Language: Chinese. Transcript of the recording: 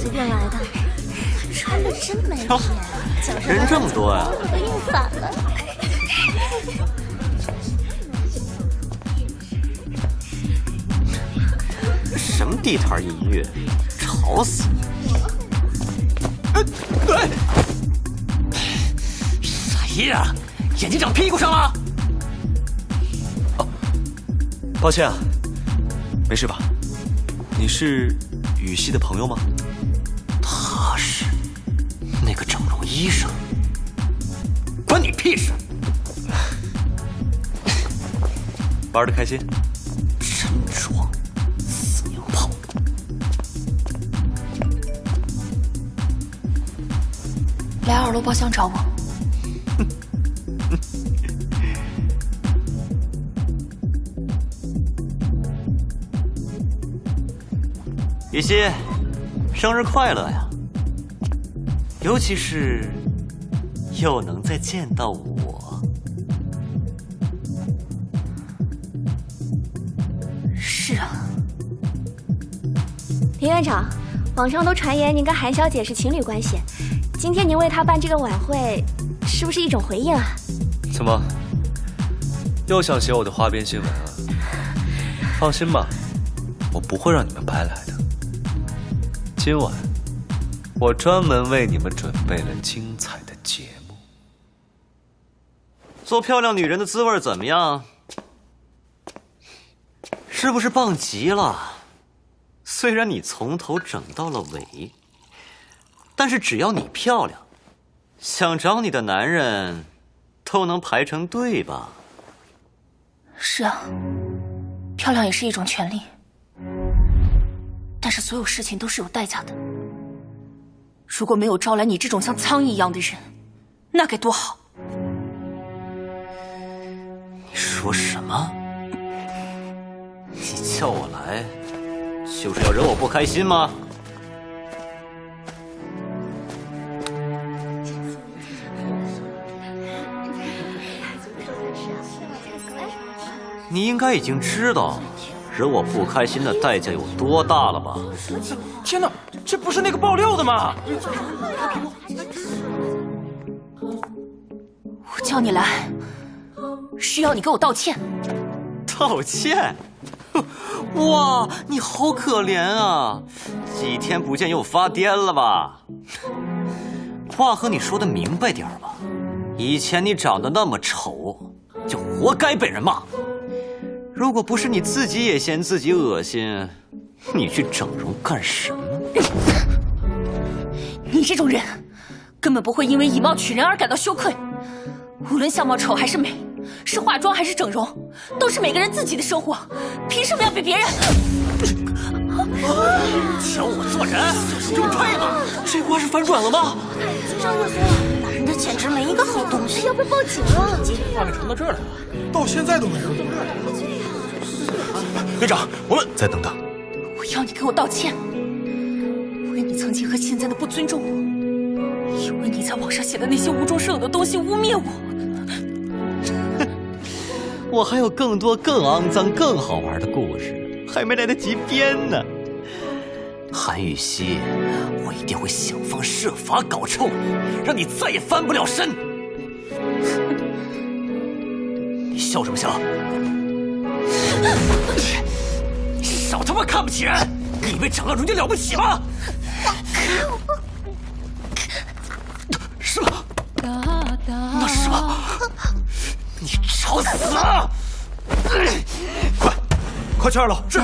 随便来的，穿的真没品。人这么多呀？我都硬反了。什么地摊音乐，吵死！谁呀？眼睛长屁股上了？哦，抱歉啊，没事吧？你是雨熙的朋友吗？他是那个整容医生，关你屁事！玩得开心？真装，死娘炮！来2楼包厢找我。雨熙，生日快乐呀！尤其是又能再见到我。是啊，林院长，网上都传言您跟韩小姐是情侣关系，今天您为她办这个晚会，是不是一种回应啊？怎么，又想写我的花边新闻啊？放心吧，我不会让你们拍来的。今晚，我专门为你们准备了精彩的节目。做漂亮女人的滋味怎么样？是不是棒极了？虽然你从头整到了尾，但是只要你漂亮，想找你的男人都能排成队吧？是啊，漂亮也是一种权利。但是所有事情都是有代价的。如果没有招来你这种像苍蝇一样的人，那该多好！你说什么？你叫我来，就是要惹我不开心吗？你应该已经知道惹我不开心的代价有多大了吧？天哪，这不是那个爆料的吗？我叫你来，是要你给我道歉。道歉？哇，你好可怜啊！几天不见又发癫了吧？话和你说的明白点吧。以前你长得那么丑，就活该被人骂。如果不是你自己也嫌自己恶心，你去整容干什么？你这种人，根本不会因为以貌取人而感到羞愧。无论相貌丑还是美，是化妆还是整容，都是每个人自己的生活，凭什么要比别人？教我做人，有配吗？这瓜是反转了吗？上热搜了，男人的简直没一个好东西，要被报警了。话给传到这儿来了，到现在都没有。队长，我们再等等。我要你给我道歉，为你曾经和现在的不尊重我，也为你在网上写的那些无中生有的东西污蔑我。我还有更多更肮脏更好玩的故事，还没来得及编呢。韩雨熙，我一定会想方设法搞臭你，让你再也翻不了身。你笑什么笑？你少他妈看不起人！你以为长了容就了不起吗？是吗？那是吗？你找死啊！快去2楼！是。